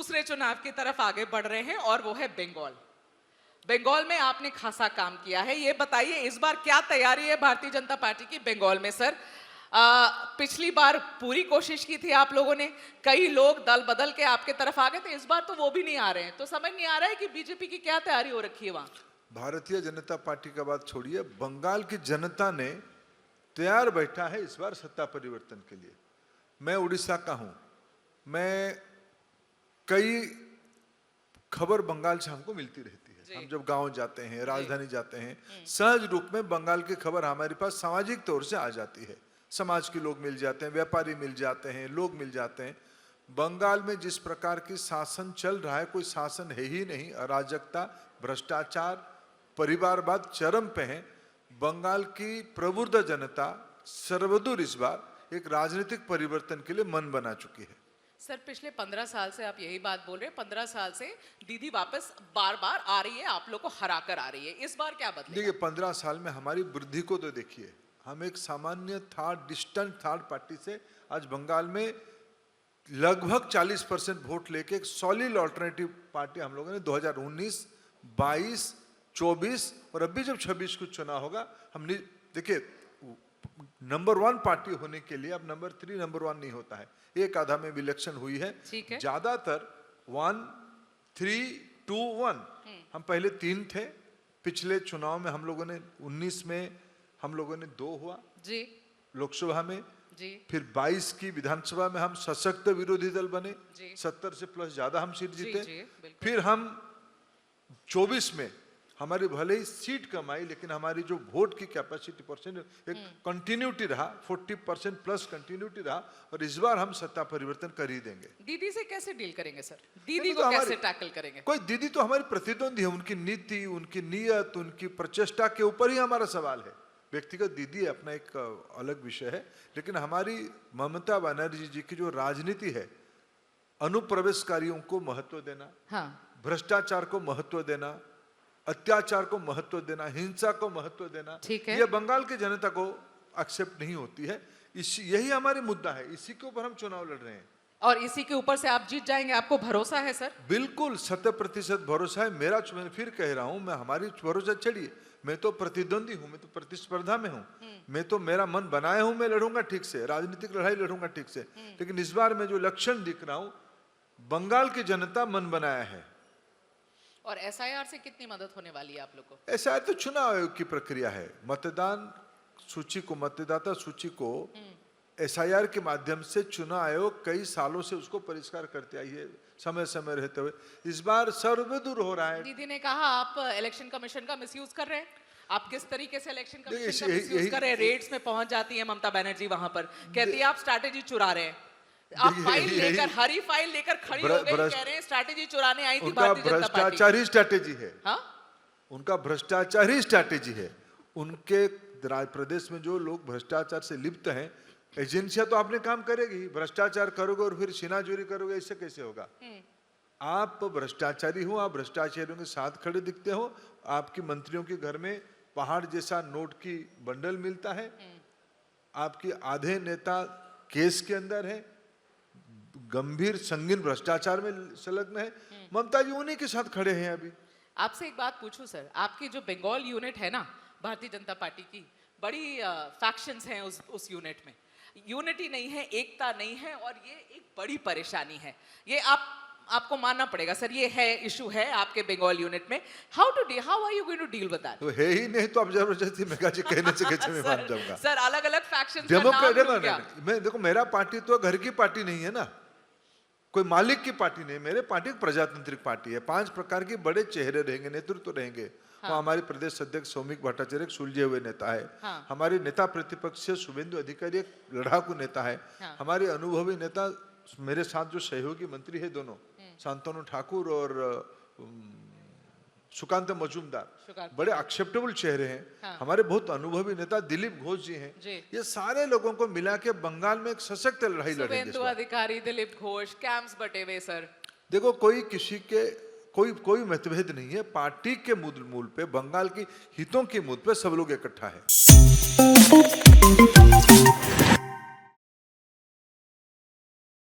दूसरे चुनाव की तरफ आगे बढ़ रहे हैं और वो है बंगाल। बंगाल में आपने खासा काम किया है, ये बताइए इस बार क्या तैयारी है भारतीय जनता पार्टी की बंगाल में सर? पिछली बार पूरी कोशिश की थी आप लोगों ने, कई लोग दल बदल के आपके तरफ आ गए थे, इस बार तो वो भी नहीं आ रहे हैं, तो समझ नहीं आ रहा है कि बीजेपी की क्या तैयारी हो रखी है वहां। भारतीय जनता पार्टी का बात छोड़िए, बंगाल की जनता ने तैयार बैठा है इस बार सत्ता परिवर्तन के लिए। मैं उड़ीसा का हूं, मैं कई खबर बंगाल से हमको मिलती रहती है। हम जब गांव जाते हैं, राजधानी जाते हैं, सहज रूप में बंगाल की खबर हमारे पास सामाजिक तौर से आ जाती है। समाज के लोग मिल जाते हैं, व्यापारी मिल जाते हैं, लोग मिल जाते हैं। बंगाल में जिस प्रकार की शासन चल रहा है, कोई शासन है ही नहीं। अराजकता, भ्रष्टाचार, परिवारवाद चरम पे है। बंगाल की प्रबुद्ध जनता सर्वदूर इस बार एक राजनीतिक परिवर्तन के लिए मन बना चुकी है। सर पिछले 15 साल से आप यही बात बोल रहे हैं, 15 साल से दीदी वापस बार बार आ रही है, आप लोग को हरा कर आ रही है, इस बार क्या बदलेगा? देखिए 15 साल में हमारी वृद्धि को तो देखिए, हम एक सामान्य डिस्टेंट थर्ड पार्टी से आज बंगाल में लगभग 40% वोट लेके एक सॉलिड ऑल्टरनेटिव पार्टी हम लोगों ने 2019, 22, 24 और अभी जब 26 को चुनाव होगा, हमने देखिए नंबर 1 पार्टी होने के लिए अब नंबर 3 नंबर 1 नहीं होता है। एक आधा में इलेक्शन हुई है, ज्यादातर 1, 3, 2, 1। हम पहले 3 थे, पिछले चुनाव में हम लोगों ने 19 में हम लोगों ने 2 हुआ जी लोकसभा में जी। फिर 22 की विधानसभा में हम सशक्त विरोधी दल बने, 70 से प्लस ज्यादा हम सीट जीते। फिर हम 24 में हमारी भले ही सीट कम आई, लेकिन हमारी जो वोट की कैपेसिटी परसेंट एक कंटिन्यूटी रहा, 40% प्लस कंटिन्यूटी रहा। और इस बार हम सत्ता परिवर्तन कर ही देंगे। दीदी से कैसे डील करेंगे सर? दीदी को कैसे टैकल करेंगे? कोई दीदी तो हमारी प्रतिद्वंदी है, उनकी नीति, उनकी नीयत, उनकी प्रचेष्टा के ऊपर ही हमारा सवाल है। व्यक्तिगत दीदी अपना एक अलग विषय है, लेकिन हमारी ममता बनर्जी जी की जो राजनीति है, अनुप्रवेशकारियों को महत्व देना, भ्रष्टाचार को महत्व देना, अत्याचार को महत्व देना, हिंसा को महत्व देना, यह बंगाल की जनता को एक्सेप्ट नहीं होती है। यही हमारी मुद्दा है, इसी के ऊपर हम चुनाव लड़ रहे हैं और इसी के ऊपर से आप जीत जाएंगे, आपको भरोसा है सर? बिल्कुल 100% भरोसा है मेरा। मैं फिर कह रहा हूं, मैं हमारी भरोसा चढ़िए, मैं तो प्रतिद्वंदी हूं, मैं तो प्रतिस्पर्धा में हूं, मैं तो मेरा मन बनाया हूं, मैं लड़ूंगा ठीक से, राजनीतिक लड़ाई लड़ूंगा ठीक से। लेकिन इस बार मैं जो लक्षण दिख रहा हूं, बंगाल की जनता मन बनाया है। और एसआईआर से कितनी मदद होने वाली है आप लोग को? एसआईआर तो चुनाव आयोग की प्रक्रिया है। मतदान सूची को, मतदाता सूची को एसआईआर के माध्यम से चुनाव आयोग कई सालों से उसको परिष्कार करते आई है, समय समय रहते हुए। इस बार सर्वदूर हो रहा है। दीदी ने कहा आप इलेक्शन कमीशन का मिसयूज कर रहे हैं। आप किस तरीके से इलेक्शन कमीशन का मिसयूज कर रहे हैं? रेड्स में पहुंच जाती है ममता बनर्जी, वहां पर कहती है आप स्ट्रैटेजी चुरा रहे हैं। आप फाइल लेकर, हरी फाइल लेकर खड़ी हो गई, कह रहे हैं स्ट्रैटेजी चुराने आई थी भारतीय जनता पार्टी। भ्रष्टाचार ही स्ट्रैटेजी है। हाँ? उनका भ्रष्टाचार ही स्ट्रैटेजी है। उनके प्रदेश में जो लोग भ्रष्टाचार से लिप्त हैं, एजेंसियां तो आपने काम करेगी, भ्रष्टाचार करोगे और फिर सीनाचोरी करोगे, इससे कैसे होगा? आप भ्रष्टाचारी हो, आप भ्रष्टाचारियों के साथ खड़े दिखते हो। आपकी मंत्रियों के घर में पहाड़ जैसा नोट की बंडल मिलता है, आपके आधे नेता केस के अंदर है, गंभीर संगीन भ्रष्टाचार में संलग्न है। ममता जी उन्हीं के साथ खड़े हैं। अभी आपसे एक बात पूछूं सर, आपकी जो बंगाल यूनिट है ना भारतीय जनता पार्टी की, बड़ी फैक्शंस हैं उस यूनिट में, यूनिटी नहीं है, एकता नहीं है, और ये एक बड़ी परेशानी है। ये आपको मानना पड़ेगा सर, ये है इशू है आपके बंगाल यूनिट में। How are you going to deal with that? तो है ही नहीं तो अब जबरदस्ती मेघा जी कहने से कैसे मैं मान जाऊंगा? सर अलग अलग फैक्शंस का नाम लूं क्या? मैं देखो, मेरा पार्टी तो घर की पार्टी नहीं है ना, कोई मालिक की पार्टी नहीं। मेरे पार्टी एक प्रजातांत्रिक पार्टी है। 5 प्रकार के बड़े चेहरे रहेंगे, नेतृत्व रहेंगे। वो हमारी प्रदेश अध्यक्ष सौमिक भट्टाचार्य एक सुलझे हुए नेता है। हमारे नेता प्रतिपक्ष से शुभेंदु अधिकारी एक लड़ाकू नेता है। हमारे अनुभवी नेता, मेरे साथ जो सहयोगी मंत्री है दोनों, शांतनु ठाकुर और सुकांत मजूमदार, बड़े एक्सेप्टेबल चेहरे हैं। हमारे बहुत अनुभवी नेता दिलीप घोष जी हैं। ये सारे लोगों को मिला के बंगाल में एक सशक्त लड़ाई लड़ेंगे। शुभेंदु अधिकारी, दिलीप घोष, कैंप्स बटे हुए सर। देखो, कोई किसी के कोई मतभेद नहीं है। पार्टी के मूल पे, बंगाल की हितों के मूल पे सब लोग इकट्ठा है।